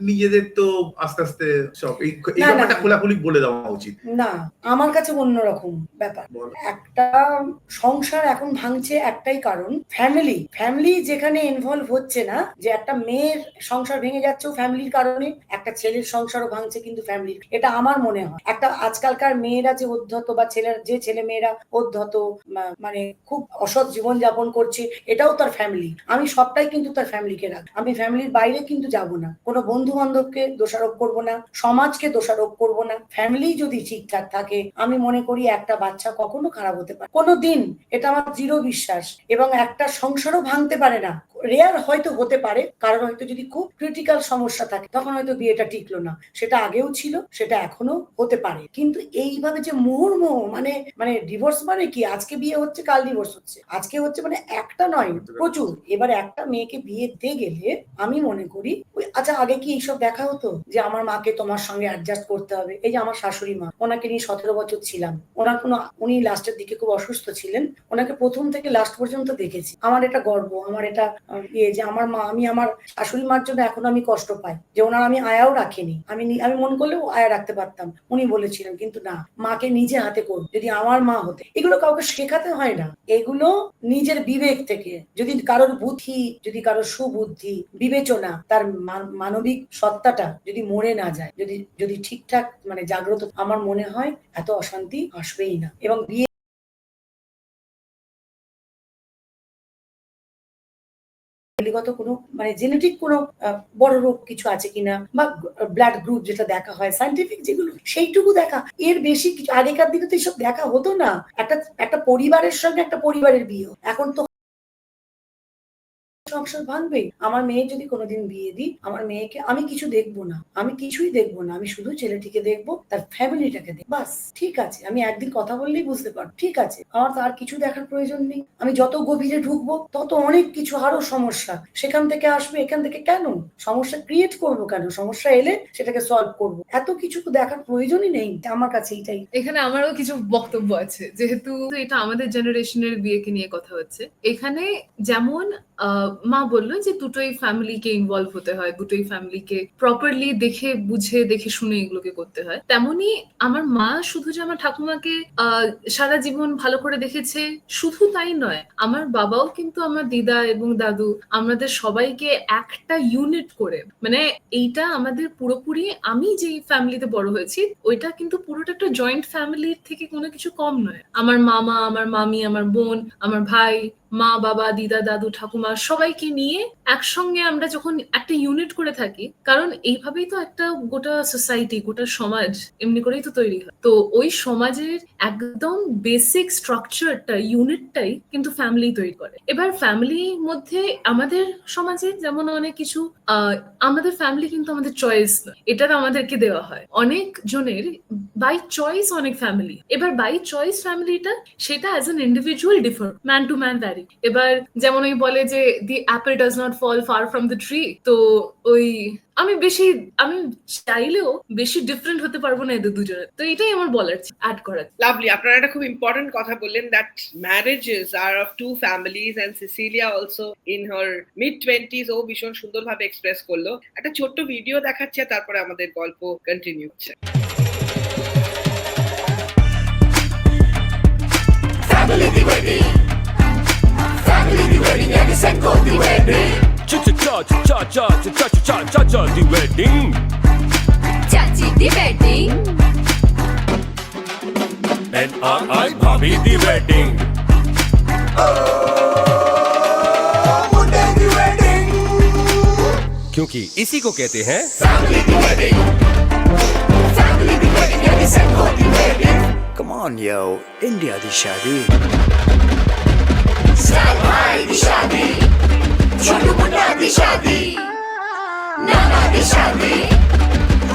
নিজেদের তো আস্তে আস্তে সব এই ব্যাপারটা খোলাখুলি বলে দেওয়া উচিত। না, আমার কাছে অন্যরকম ব্যাপার। একটা সংসার এখন ভাঙছে একটাই কারণ, ফ্যামিলি যেখানে ইনভলভ হচ্ছে না, যে একটা মেয়ের সংসার ভেঙে যাচ্ছে ফ্যামিলির কারণে, একটা ছেলের সংসারও ভাঙছে কিন্তু ফ্যামিলির। এটা আমার মনে হয়। একটা আজকালকার মেয়েরা যে উদ্ধত, বা ছেলে মেয়েরা উদ্ধত, মানে খুব অসৎ জীবন যাপন করছে, এটাও তার ফ্যামিলি। আমি সবটাই কিন্তু তার ফ্যামিলিকে রাখ, আমি ফ্যামিলির বাইরে কিন্তু যাব না, কোনো বন্ধু বান্ধবকে দোষারোপ করব না, সমাজকে দোষারোপ করব না। ফ্যামিলি যদি ঠিকঠাক থাকে, আমি মনে করি একটা বাচ্চা কখনো খারাপ হতে পারে কোনো দিন, এটা আমার দৃঢ় বিশ্বাস। এবং একটা সংসারও ভাঙতে পারে না, রেয়ার হয়তো হতে পারে, কারণ হয়তো যদি খুব ক্রিটিক্যাল সমস্যা থাকে তখন হয়তো বিয়েটা টিকলো না, সেটা আগেও ছিল, সেটা এখনো হতে পারে। কিন্তু এইভাবে যে মুহুর্মুহ মানে ডিভোর্স মানে কি, আজকে বিয়ে হচ্ছে কাল ডিভোর্স হচ্ছে, আজকে হচ্ছে মানে একটা নয়, প্রচুর। এবার একটা মেয়েকে বিয়ে দিতে গেলে আমি মনে করি আচ্ছা, আগে কি এইসব দেখা হতো যে আমার মাকে তোমার সঙ্গে অ্যাডজাস্ট করতে হবে? এই যে আমার শাশুড়ি মা, ওনাকে নিয়ে 17 বছর ছিলাম, উনি লাস্টের দিকে খুব অসুস্থ ছিলেন, ওনাকে প্রথম থেকে লাস্ট পর্যন্ত দেখেছি। আমার এটা গর্ব, আমার এটা যে আমার মা, আমি আমার শাশুড়ি মার জন্য এখন আমি কষ্ট পাই যে ওনার আমি আয়াও রাখিনি। আমি মন করলেও আয়া রাখতে পারতাম, উনি বলেছিলেন কিন্তু না, মাকে নিজে হাতে করব। যদি আমার মা হতে, এগুলো কাউকে শেখাতে হয় না, এগুলো নিজের বিবেক থেকে, যদি কারোর বুদ্ধি, যদি কারোর সুবুদ্ধি, বিবেচনা, তার মানবিক সত্তাটা যদি মরে না যায়, যদি ঠিকঠাক মানে জাগ্রত, আমার মনে হয় এত অশান্তি আসবেই না। এবং বিয়ে কোনো মানে জেনেটিক কোনো বড় রোগ কিছু আছে কিনা, বা ব্লাড গ্রুপ যেটা দেখা হয় সায়েন্টিফিক যেগুলো, সেইটুকু দেখা, এর বেশি কিছু। আগেকার দিনে তো এইসব দেখা হতো না। একটা পরিবারের সঙ্গে একটা পরিবারের বিয়ে, এখন তো সংসার ভাঙবে। আমার মেয়ে যদি কোনোদিন বিয়ে দিই, আমার মেয়েকে আমি কিছু দেখবো না, আমি কিছুই দেখবো না, আমি শুধু ছেলেটিকে দেখবো, তার ফ্যামিলিটাকে দেখবো, বাস। ঠিক আছে, আমি একদিন কথা বললেই বুঝতে পারবো, ঠিক আছে, আমার তো আর কিছু দেখার প্রয়োজন নেই। আমি যত গভীরে ঢুকবো তত অনেক কিছু, আরো সমস্যা সেখান থেকে আসবে, এখান থেকে কেন সমস্যা ক্রিয়েট করবো, কেন সমস্যা এলে সেটাকে সলভ করবো, এত কিছু তো দেখার প্রয়োজনই নেই আমার কাছে। এইটাই এখানে আমারও কিছু বক্তব্য আছে, যেহেতু এটা আমাদের জেনারেশনের বিয়েকে নিয়ে কথা হচ্ছে। এখানে যেমন মা বললো যে দুটোই ফ্যামিলিকে ইনভলভ হতে হয়, দুটোই ফ্যামিলিকে প্রপারলি দেখে শুনে এগুলোকে করতে হয়। তেমনি আমার মা শুধু যে আমার ঠাকুমাকে সারা জীবন ভালো করে দেখেছে শুধু তাই নয়, আমার বাবাও কিন্তু আমার দিদা এবং দাদু আমাদের সবাইকে একটা ইউনিট করে, মানে এইটা আমাদের পুরোপুরি, আমি যেই ফ্যামিলিতে বড় হয়েছি ওইটা কিন্তু পুরোটা একটা জয়েন্ট ফ্যামিলির থেকে কোনো কিছু কম নয়। আমার মামা, আমার মামি, আমার বোন, আমার ভাই, মা, বাবা, দিদা, দাদু, ঠাকুমা সবাইকে নিয়ে একসঙ্গে আমরা যখন একটা ইউনিট করে থাকি, কারণ এইভাবেই তো একটা গোটা সোসাইটি, গোটা সমাজ এমনি করেই তো তৈরি হয়। তো ওই সমাজের একদম বেসিক স্ট্রাকচারটা, ইউনিটটাই কিন্তু ফ্যামিলি তৈরি করে। এবার ফ্যামিলির মধ্যে আমাদের সমাজে যেমন অনেক কিছু, আমাদের ফ্যামিলি কিন্তু আমাদের চয়েস নয়, এটা আমাদেরকে দেওয়া হয়। অনেক জনের বাই চয়েস অনেক ফ্যামিলি, এবার বাই চয়েস ফ্যামিলিটা সেটা as an individual differ, man to man vary. এবার যেমন ওই বলে যে the apple does not fall far from the tree, তো ওই আমি চাইলেও বেশি ডিফারেন্ট হতে পারবো না এদের দুজনের। তো এটাই আমার বলার, অ্যাড করার। লাভলি, আপনারা একটা খুব ইম্পর্টেন্ট কথা বললেন, that marriages are of two families, and Cecilia also in her mid-20s ও ভীষণ সুন্দরভাবে এক্সপ্রেস করলো। একটা ছোট্ট ভিডিও দেখাচ্ছে, তারপরে আমাদের গল্প কন্টিনিউ হচ্ছে। Family the wedding, and it's Senko the wedding. Cha the wedding. Chachi the wedding. And I Bhabhi the wedding. Munde the wedding. क्योंकि इसी को कहते हैं Family the wedding. And it's Senko the wedding. Come on yo, India di shadi. Style bhai di shadi. Chotu munna di shadi. Nana di shadi.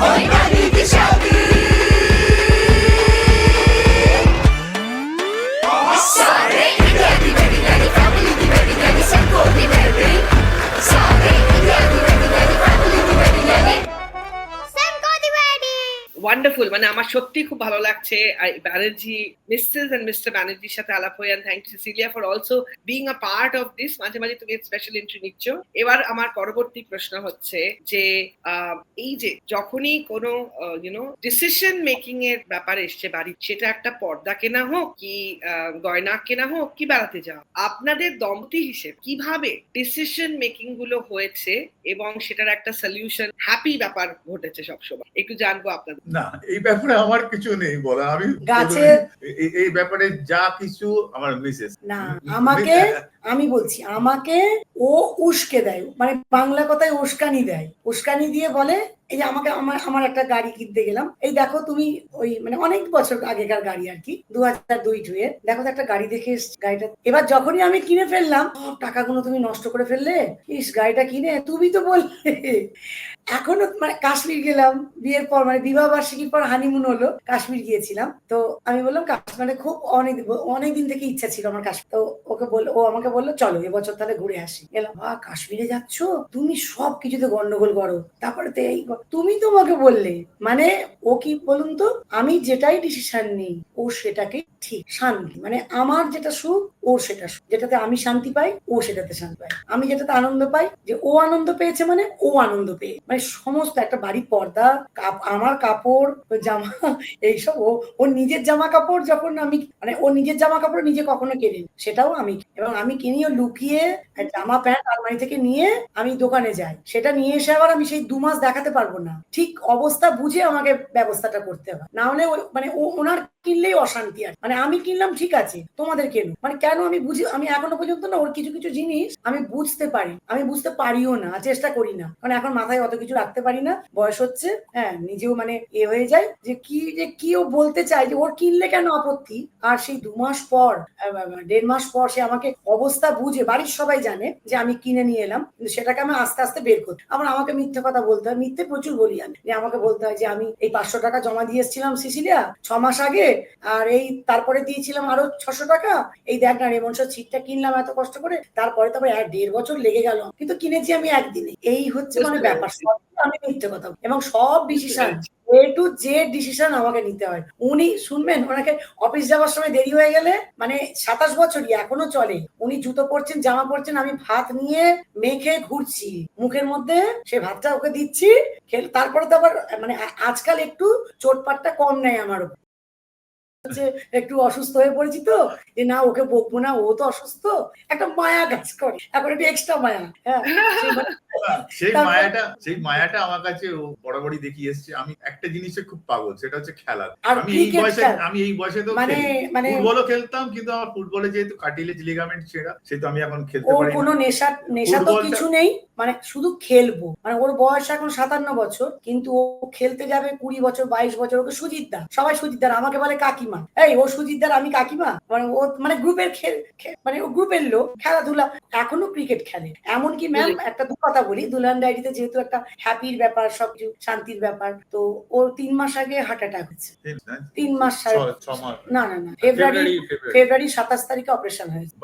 Oi nani di shadi. Sare India di wedding, and family di wedding, and Senko di wedding. Sare India di wedding, and family di wedding, and Senko the wedding. Wonderful, মানে আমার সত্যি খুব ভালো লাগছে Banerjee, Mrs and mister ব্যানার্জির সাথে আলাপ হয়ে। Thank you Cecilia for also being a part of this. মাঝে মাঝে তুমি স্পেশাল এন্ট্রি নিচ্ছ। এবার আমার পরবর্তী প্রশ্ন হচ্ছে যে এই যে যখনই কোনো ডিসিশন মেকিং এর ব্যাপার এসছে বাড়ি, সেটা একটা পর্দা কেনা হোক কি গয়না কেনা হোক কি বেড়াতে যাওয়া, আপনাদের দম্পতি হিসেবে কিভাবে ডিসিশন মেকিং গুলো হয়েছে এবং সেটার একটা সলিউশন হ্যাপি ব্যাপার ঘটেছে সবসময়, একটু জানবো আপনাদের। না, এই ব্যাপারে আমার কিছু নেই বলা। আমি গাছের- এই ব্যাপারে যা কিছু আমার মিসেস না, আমাকে আমি বলছি, আমাকে ও উস্কে দেয়, মানে বাংলা কথায় উস্কানি দেয়। উস্কানি দিয়ে বলে এই যে আমাকে আমার একটা গাড়ি কিনতে গেলাম, এই দেখো তুমি ওই মানে অনেক বছর আগেকার গাড়ি আর কি, 2002 এর, দেখো তো একটা গাড়ি দেখে এসছি গাড়িটা। এবার যখনই আমি কিনে ফেললাম, টাকাগুলো তুমি নষ্ট করে ফেললে, ইস গাড়িটা কিনে তুমি তো বললে। এখনো মানে কাশ্মীর গেলাম বিয়ের পর, মানে বিবাহ বার্ষিকীর পর হানিমুন হলো, কাশ্মীর গিয়েছিলাম। তো আমি বললাম কাশ্মীর মানে খুব অনেকদিন থেকে ইচ্ছা ছিল আমার কাশ্মীর। তো ও আমাকে বললো চলো এবছর তাহলে ঘুরে আসি। গেলাম, কাশ্মীরে যাচ্ছ তুমি, সব কিছুতে গন্ডগোল করো, তারপরে তো এই তুমি তোমাকে বললে, মানে ও কি বলুন তো, আমি যেটাই ডিসিশন নিই ও সেটাকে ঠিক শান্তি, মানে আমার যেটা সুখ ওর সেটা সুখ, যেটাতে আমি শান্তি পাই ও সেটাতে শান্তি পায়, আমি যেটাতে আনন্দ পাই, যে ও আনন্দ পেয়েছে মানে ও আনন্দ পেয়ে, মানে সমস্ত একটা বাড়ির পর্দা, আমার কাপড়, জামা, এইসব ওর নিজের জামা কাপড়, যখন আমি মানে ও নিজের জামা কাপড় নিজে কখনো কেনি, সেটাও আমি, এবং আমি কিনিও লুকিয়ে জামা প্যান্ট আলমারি থেকে নিয়ে আমি দোকানে যাই, সেটা নিয়ে এসে আবার আমি সেই 2 মাস দেখাতে পারবো না, ঠিক অবস্থা বুঝে আমাকে ব্যবস্থাটা করতে হয়, না হলে মানে ওনার কিনলেই অশান্তি আছে, মানে আমি কিনলাম ঠিক আছে তোমাদের কেন, মানে কেন আমি বুঝি, আমি এখনো পর্যন্ত না ওর কিছু কিছু জিনিস আমি বুঝতে পারি, আমি বুঝতে পারিও না, চেষ্টা করি না, কারণ এখন মাথায় অত কিছু রাখতে পারি না, বয়স হচ্ছে, হ্যাঁ নিজেও মানে হয়ে যায় যে কি ও বলতে চায়, যে ওর কিনলে কেন আপত্তি, আর সেই 2 মাস পর 1.5 মাস পর সে আমাকে অবস্থা বুঝে, বাড়ির সবাই জানে যে আমি কিনে নিয়ে এলাম, কিন্তু সেটাকে আমি আস্তে আস্তে বের করতে, আবার আমাকে মিথ্যে কথা বলতে হয়, মিথ্যে প্রচুর বলি আমি, যে আমাকে বলতে হয় যে আমি এই 500 টাকা জমা দিয়ে এসেছিলাম সিসিলিয়া 6 মাস আগে, আর এই তারপরে দিয়েছিলাম আরো 600 টাকা, এই দেখ না রেমনসের ছিটটা কিনলাম এত কষ্ট করে, তারপরে 1.5 বছর লেগে গেল, কিন্তু কিনেছি আমি একদিনে, এই হচ্ছে মানে ব্যাপার, সব আমি মিথ্যে কথা এবং সব decision A to Z decision আমাকে নিতে হয়। উনি শুনবেন, ওনাকে অফিস যাওয়ার সময় দেরি হয়ে গেলে, মানে 27 বছরই এখনো চলে, উনি জুতো পরছেন জামা পরছেন, আমি ভাত নিয়ে মেখে ঘুরছি মুখের মধ্যে, সে ভাতটা ওকে দিচ্ছি, তারপরে তো আবার মানে আজকাল একটু চোটপাটটা কম নেয় আমার উপর, একটু অসুস্থ হয়ে পড়েছি তো, যে না ওকে বকবো না, ও তো অসুস্থ, একটা মায়া কাজ করে, এখন একটু এক্সট্রা মায়া, হ্যাঁ সেই মায়াটা আমার কাছে ও বরাবরই দেখিয়ে এসছে। আমি একটা জিনিসে খুব পাগল, সেটা হচ্ছে খেলা। আর আমি এই বয়সে তো মানে ফুটবলও খেলতাম, কিন্তু আমার ফুটবলে যেহেতু কার্টিলেজ লিগামেন্ট ছেঁড়া, সেহেতু আমি এখন খেলতে ওর পারি কোনো না। নেশা তো কিছু নেই, মানে শুধু খেলবো, মানে ওর বয়স এখন 57 বছর, কিন্তু ও খেলতে যাবে 20 বছর 22 বছর, ওকে সুজিতদা, সবাই সুজিতদার, আমাকে বলে কাকিমা, এই ও সুজিতদার আমি কাকিমা, মানে ও মানে গ্রুপের মানে ও গ্রুপের লোক, খেলাধুলা, এখনো ক্রিকেট খেলে, এমনকি ম্যাম একটা কথা বলি, দুলহান ডায়েরিতে যেহেতু একটা হ্যাপির ব্যাপার, সবকিছু শান্তির ব্যাপার, তো ওর 3 মাস আগে হার্ট অ্যাটাক হচ্ছে, 3 মাস না ফেব্রুয়ারি 27 তারিখে অপারেশন হয়েছে,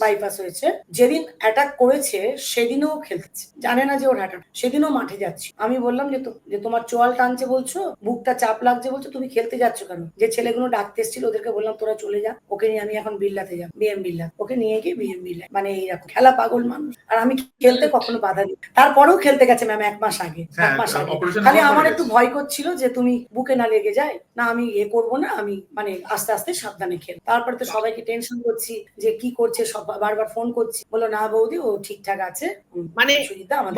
বাইপাস হয়েছে, যেদিন অ্যাটাক করেছে সেদিনও খেলতেছে, জানে না যে ওর অ্যাটাক, সেদিনও মাঠে যাচ্ছে, আমি বললাম যে তোমার চোয়াল টানছে বলছো, বুকটা চাপ লাগছে বলছো, তুমি খেলতে যাচ্ছ কেন, যে ছেলেগুলো ডাকতে এসেছিল ওদেরকে বললাম তোরা চলে যা, ওকে নিয়ে আমি এখন বিল্লাতে যাব, বিএম বিল্লা, ওকে নিয়ে গিয়ে বিএম বিল্লা, মানে এইরকম খেলা পাগল মানুষ, আর আমি খেলতে কখনো বাধা দিই, তারপরেও খেলতে গেছে ম্যাম 1 মাস আগে, 1 মাস আগে, খালি আমার একটু ভয় করছিল যে তুমি বুকে না লেগে যায়, না আমি করবো না, আমি মানে আস্তে আস্তে সাবধানে খেল, তারপরে তো সবাইকে টেনশন করছি যে কি করছে, সব বারবার ফোন করছি, বলো না বৌদি ও ঠিকঠাক আছে, মানে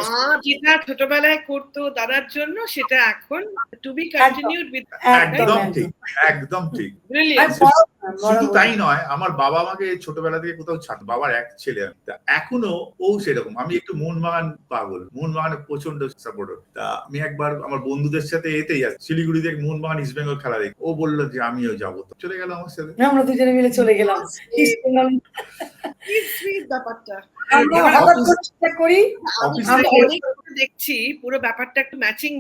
মা যেটা ছোটবেলায় করতো দাদার জন্য, সেটা এখন টু বি কন্টিনিউড উইথ, একদম ঠিক। ব্রিলিয়ান্ট। শুধু তাই নয়, আমার বাবা আমাকে ছোটবেলা থেকে কোথাও বাবার এক ছেলে, এখনো ও সেরকম, আমি একটু মোহনবাগান পাগল, মোহনবাগানে প্রচন্ড সাপোর্টার, তা আমি একবার আমার বন্ধুদের সাথে এতেই আছি শিলিগুড়িতে মোহনবাগান ইস্ট বেঙ্গল খেলা দেখি, ও বললো যে আমিও যাবো, চলে গেল আমার সাথে, আমরা দুজনে মিলে চলে গেলাম ব্যাপারটা দেখছি, পুরো ব্যাপারটা একটু ম্যাচিং,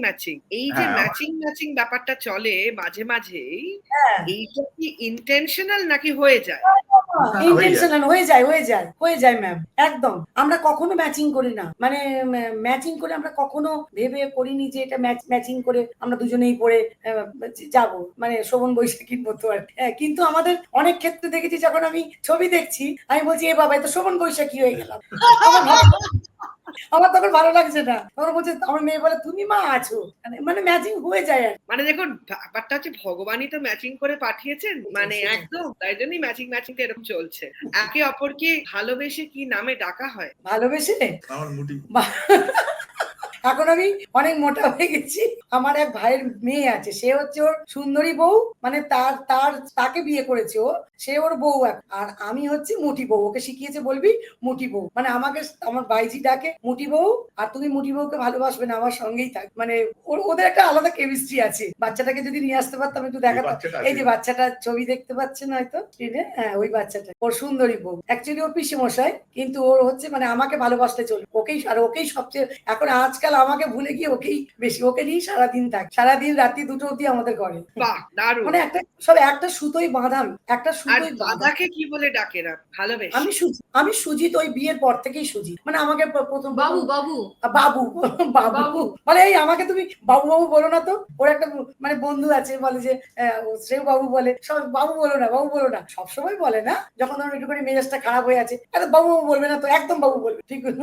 এই যে ম্যাচিং ব্যাপারটা চলে মাঝে মাঝেই, এইটা কি ইন্টেনশনাল নাকি হয়ে যায়? ইন্টেনশনাল হয়ে যায় ম্যাম, একদম। আমরা কখনো ম্যাচিং করি না, মানে ম্যাচিং করে আমরা কখনো ভেবে করিনি যে এটা ম্যাচিং করে আমরা দুজনেই পড়ে যাব, মানে শোভন বৈশাখীর মতো আর কি। কিন্তু আমাদের অনেক ক্ষেত্রে দেখেছি, যখন আমি ছবি দেখছি আমি বলছি এ বাবা, এ তো শোভন বৈশাখী হয়ে গেলাম। আমার তখন ভালো লাগছে না, তখন বলছে, আমার মেয়ে বলে তুমি মা আছো, মানে ম্যাচিং হয়ে যায় আর কি। মানে দেখুন ব্যাপারটা হচ্ছে ভগবানই তো ম্যাচিং করে পাঠিয়েছেন, মানে সেটাই। একদম তাই জন্যই ম্যাচিং এরকম চলছে। একে অপরকে ভালোবেসে কি নামে ডাকা হয়? ভালোবেসে আমার মুটি এখন আমি অনেক মোটা হয়ে গেছি। আমার এক ভাইয়ের মেয়ে আছে, সে হচ্ছে ওর সুন্দরী বউ, মানে তাকে বিয়ে করেছে ও, সে ওর বউ আর আমি হচ্ছে মুটি বউ। ওকে শিখিয়েছে বলবি মুটি বউ, মানে আমাকে আমার ভাইজি ডাকে মুটি বউ, আর তুমি মুটি বউকে ভালোবাসবে না, আমার সঙ্গেই থাক। মানে ওদের একটা আলাদা কেমিস্ট্রি আছে। বাচ্চাটাকে যদি নিয়ে আসতে পারতাম একটু দেখাতাম। এই যে বাচ্চাটা ছবি দেখতে পাচ্ছেন হয়তো স্ক্রিনে, হ্যাঁ ওই বাচ্চাটা ওর সুন্দরী বউ। অ্যাকচুয়ালি ওর পিসি মশাই, কিন্তু ওর হচ্ছে মানে আমাকে ভালোবাসতে চলবে, ওকেই সবচেয়ে এখন আজকাল আমাকে ভুলে গিয়ে ওকেই বেশি, ওকে নিয়ে সারাদিন থাক, সারাদিন রাত্রি 2টো অবধি আমাদের ঘরে। বাহ, দারুণ। মানে একটা সুতোই বাঁধা, একটা আর সুতোই বাঁধা। দাদাকে কি বলে ডাকে না ভালোবেসে? আমি সুজিত, ওই বিয়ের পর থেকেই সুজিত, মানে আমাকে প্রথম বাবু বাবু বাবু বাবু বলে, এই আমাকে তুমি বাবু বাবু বলো না তো। ওর একটা মানে বন্ধু আছে, বলে যে সেও বাবু বলে, সব বাবু বলো না সবসময় বলে না, যখন ধরো একটুখানি মেজাজটা খারাপ হয়ে আছে, আরে বাবু বাবু বলবে না তো, একদম বাবু বলবে, ঠিক আছে?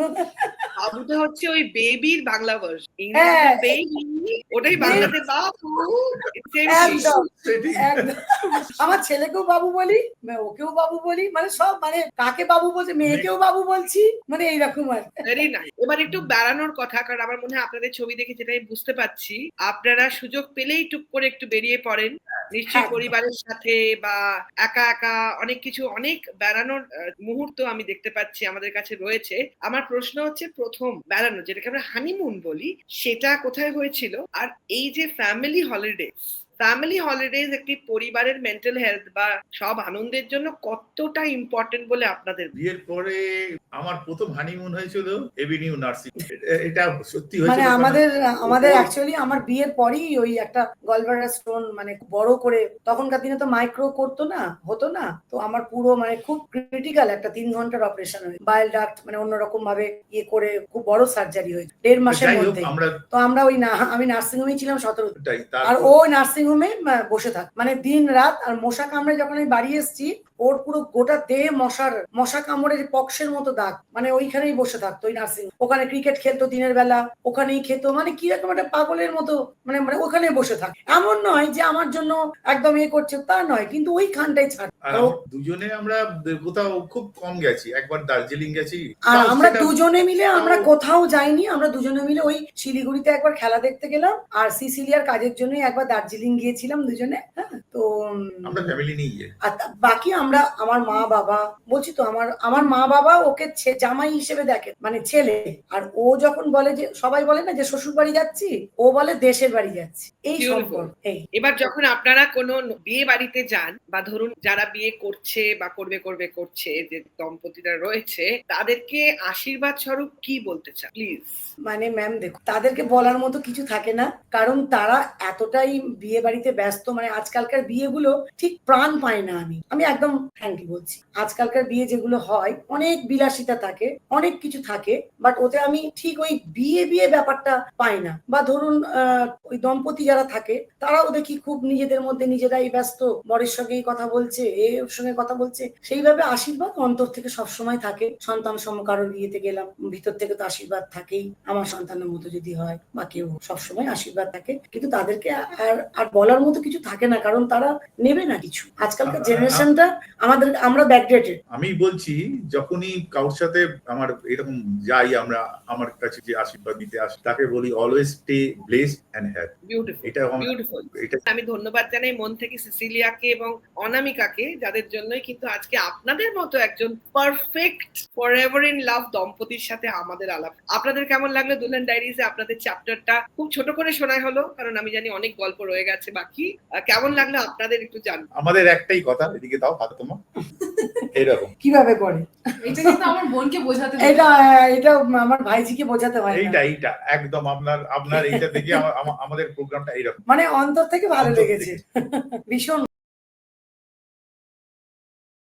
বাবুটা হচ্ছে ওই বেবির বাংলা ভার্সন, হ্যাঁ। ইংরেজিতে বেবি, ওটাই বাংলাতে বাবু। একদম একদম। আমার ছেলেকেও বাবু বলি, ওকেও বাবু বলি, মানে সব, মানে কাকে বাবু বলছে, মেয়েকেও বাবু বলছি, মানে এইরকম আর কি। Very nice. এবার একটু বেড়ানোর কথা, কারণ আমার মনে হয় আপনাদের ছবি দেখে যেটা আমি বুঝতে পারছি, আপনারা সুযোগ পেলেই টুক করে একটু বেরিয়ে পড়েন, নিশ্চয়ই একদম। পরিবারের সাথে বা একা একা অনেক বেড়ানোর মুহূর্ত আমি দেখতে পাচ্ছি আমাদের কাছে রয়েছে। আমার প্রশ্ন হচ্ছে, প্রথম বেড়ানো যেটাকে আমরা হানিমুন বলি, সেটা কোথায় হয়েছিল? আর এই যে ফ্যামিলি হলিডেজ একটি পরিবারের মেন্টাল হেলথ বা সব আনন্দের জন্য কতটা ইম্পর্টেন্ট বলে আপনাদের? বিয়ের পরে আমার প্রথম হানিমুন হয়েছিল এভিনিউ নার্সিং। এটা সত্যি মানে হয়েছিল, আমাদের অ্যাকচুয়ালি আমার বিয়ের পরেই ওই একটা গলব্লাডার স্টোন, মানে বড় করে, তখনকার দিনে তো মাইক্রো হতো না, তো আমার পুরো মানে খুব ক্রিটিক্যাল একটা 3 ঘন্টার অপারেশন হয়েছে, বাইল ডাক্ট মানে অন্যরকম ভাবে ইয়ে করে খুব বড় সার্জারি হয়েছে 1.5 মাসের মধ্যে। তো আমরা আমি নার্সিং হোমে ছিলাম 17, আর ও নার্সিং হোমে বসে থাক, মানে দিন রাত। আর মশা কামড়ে যখন আমি বাড়ি এসেছি, ওর পুরো গোটা দেহে মশা কামড়ের পক্সের মতো দাগ, মানে ওইখানেই বসে থাকতো ওই নার্সিং। ওখানে ক্রিকেট খেলতো দিনের বেলা, ওখানেই খেতো, মানে কি রকম একটা পাগলের মতো, মানে ওখানেই বসে থাক। এমন নয় যে আমার জন্য একদম ইয়ে করছে, তা নয়, কিন্তু ওইখানটাই ছাড়। দুজনে আমরা কোথাও খুব কম গেছি, একবার দার্জিলিং গেছি। আর আমরা দুজনে মিলে আমরা কোথাও যাইনি, আমরা দুজনে মিলে ওই শিলিগুড়িতে একবার খেলা দেখতে গেলাম, আর সিসিলিয়ার কাজের জন্য একবার দার্জিলিং গিয়েছিলাম দুজনে। হ্যাঁ, তো আমরা ফ্যামিলি নিয়ে আর বাকি আমার মা বাবা, বলছি তো আমার মা বাবা ওকে জামাই হিসেবে দেখে, মানে ছেলে। আর ও যখন বলে যে, সবাই বলে না যে শ্বশুর বাড়ি যাচ্ছি, ও বলে দেশের বাড়ি যাচ্ছি, এই সম্পর্ক। এবার যখন আপনারা কোনো বিয়ে বাড়িতে যান, বা ধরুন যারা বিয়ে করছে বা করছে যে দম্পতিরা রয়েছে, তাদেরকে আশীর্বাদ স্বরূপ কি বলতে চান প্লিজ? মানে ম্যাম দেখো, তাদেরকে বলার মতো কিছু থাকে না, কারণ তারা এতটাই বিয়ে বাড়িতে ব্যস্ত, মানে আজকালকার বিয়েগুলো ঠিক প্রাণ পায় না। আমি একদম ফ্র্যাঙ্কলি বলছি, আজকালকার বিয়ে যেগুলো হয় অনেক বিলাসিতা থাকে, অনেক কিছু থাকে, বাট ওতে আমি ঠিক ওই বিয়ে ব্যাপারটা পাই না। বা ধরুন ওই দম্পতি যারা থাকে, তারাও দেখি খুব নিজেদের মধ্যে নিজেরাই ব্যস্ত, বরের সঙ্গেই কথা বলছে, ওর সঙ্গে কথা বলছে, সেইভাবে আশীর্বাদ অন্তর থেকে সবসময় থাকে। সন্তান কারোর বিয়েতে গেলাম, ভিতর থেকে তো আশীর্বাদ থাকেই, আমার সন্তানের মতো যদি হয় বা কেউ, সবসময় আশীর্বাদ থাকে, কিন্তু তাদেরকে আর বলার মতো কিছু থাকে না, কারণ তারা নেবে না কিছু। আজকালকার জেনারেশনটা আমরা ব্যাকডেটেড। আমি বলছি, যখনই কারোর সাথে আমার এরকম যাই, আমরা আমার কাছে যে আশীর্বাদ দিতে আসে, তাকে বলি always stay blessed and happy. Beautiful. আমি ধন্যবাদ জানাই মন থেকে সিসিলিয়াকে এবং অনামিকাকে, যাদের জন্যই কিন্তু আজকে আপনাদের মতো একজন পারফেক্ট ফরএভার ইন লাভ দম্পতির সাথে আমাদের আলাপ। আপনাদের কেমন লাগলো দুলহান ডায়েরিজে আপনাদের চ্যাপ্টারটা? খুব ছোট করে শোনাই হলো, কারণ আমি জানি অনেক গল্প রয়ে গেছে বাকি। কেমন লাগলো আপনাদের একটু জানবো। আমাদের একটাই কথা, এদিকে দাও হাত তোমার, এরকম কিভাবে করে এটা কিন্তু আমার বোনকে বোঝাতে হবে। এটা আমার ভাইজিকে বোঝাতে হয় না। এইটা একদম আপনার এইটা থেকে আমাদের প্রোগ্রামটা এইরকম, মানে অন্তর থেকে ভালো লেগেছে ভীষণ।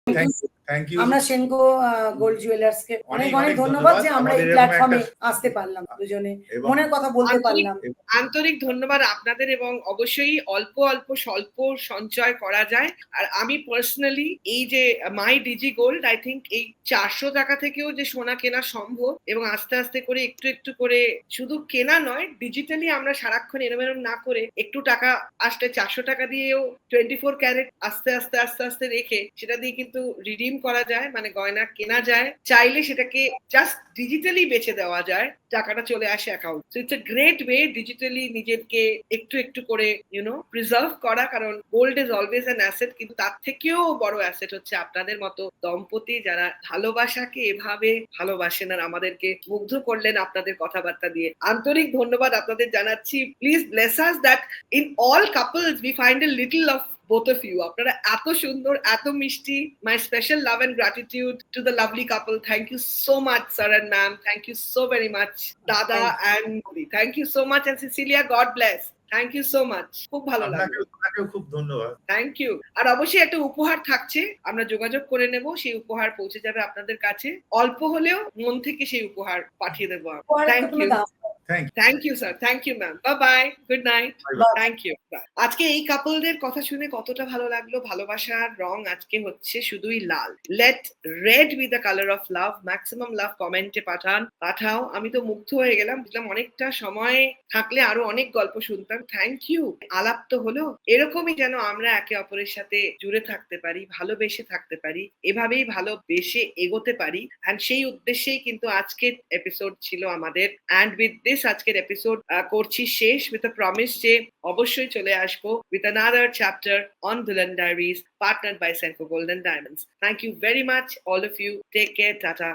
Thank you. Thank you. আমরা সেনকো গোল্ড জুয়েলার্স কে অনেক অনেক অনেক অনেক ধন্যবাদ যে ধন্যবাদ। আমরা এই আমাদের এরকম প্ল্যাটফর্মে একটা- আসতে পারলাম দুজনে, এবং মনের কথা বলতে আন্তরিক- পারলাম। আন্তরিক ধন্যবাদ আপনাদের, এবং অবশ্যই অল্প অল্প স্বল্প সঞ্চয় করা যায়। আর আমি পার্সোনালি এই যে মাই ডিজি গোল্ড, আই থিঙ্ক এই 400 টাকা থেকেও যে সোনা কেনা সম্ভব, এবং আস্তে আস্তে করে একটু একটু করে, শুধু কেনা নয়, ডিজিটালি আমরা সারাক্ষণ এরম এরম না করে একটু টাকা আসলে 400 টাকা দিয়েও 24 ক্যারেট আস্তে আস্তে আস্তে আস্তে রেখে সেটা দিয়ে কিন্তু রিডিম করা যায়, মানে গয়না কেনা যায়। চাইলে সেটাকে জাস্ট ডিজিটালি বেচে দেওয়া যায়, টাকাটা চলে আসে account. So it's a great way digitally নিজেকে একটু একটু করে প্রিজার্ভ করা, কারণ gold is always an asset, কিন্তু তার থেকেও বড় অ্যাসেট হচ্ছে আপনাদের মতো দম্পতি যারা ভালোবাসাকে এভাবে ভালোবাসেন আর আমাদেরকে মুগ্ধ করলেন আপনাদের কথাবার্তা দিয়ে। আন্তরিক ধন্যবাদ আপনাদের জানাচ্ছি। Please bless us that in all couples we find a little of both of you. আপনারা এত সুন্দর, এত মিষ্টি। My special love and gratitude to the lovely couple. Thank you so much, sir and ma'am. Thank you so very much, Dada and Modi. Thank you so much, and Cecilia, God bless. Thank you so much. খুব ভালো লাগলো। আপনাকেও খুব ধন্যবাদ। Thank you. আর অবশ্যই একটা উপহার থাকছে, আমরা যোগাযোগ করে নেব, সেই উপহার পৌঁছে যাবে আপনাদের কাছে। অল্প হলেও মন থেকে সেই উপহার পাঠিয়ে দেবো। Thank you. Thank you sir, thank you ma'am, bye bye, good night, thank you. আজকে এই কাপলদের কথা শুনে কতটা ভালো লাগলো। ভালোবাসার রং আজকে হচ্ছে শুধুই লাল। Let red be the colour of love. Maximum love কমেন্টে পাঠাও। আমি তো মুগ্ধ হয়ে গেলাম, বুঝলাম অনেকটা সময় থাকলে আরো অনেক গল্প শুনতাম। Thank you. আলাপ তো হলো, এরকমই যেন আমরা একে অপরের সাথে জুড়ে থাকতে পারি, ভালোবেসে থাকতে পারি, এভাবেই ভালোবেসে এগোতে পারি। এন্ড সেই উদ্দেশ্যেই কিন্তু আজকের এপিসোড ছিল আমাদের। এন্ড উইথ দিস আজকের এপিসোড করছি শেষ, উইথ আ প্রমিস যে অবশ্যই চলে আসবো with another chapter on Dulan Diaries, partnered by Senco Gold and Diamonds. Thank you very much, all of you. Take care. Tata.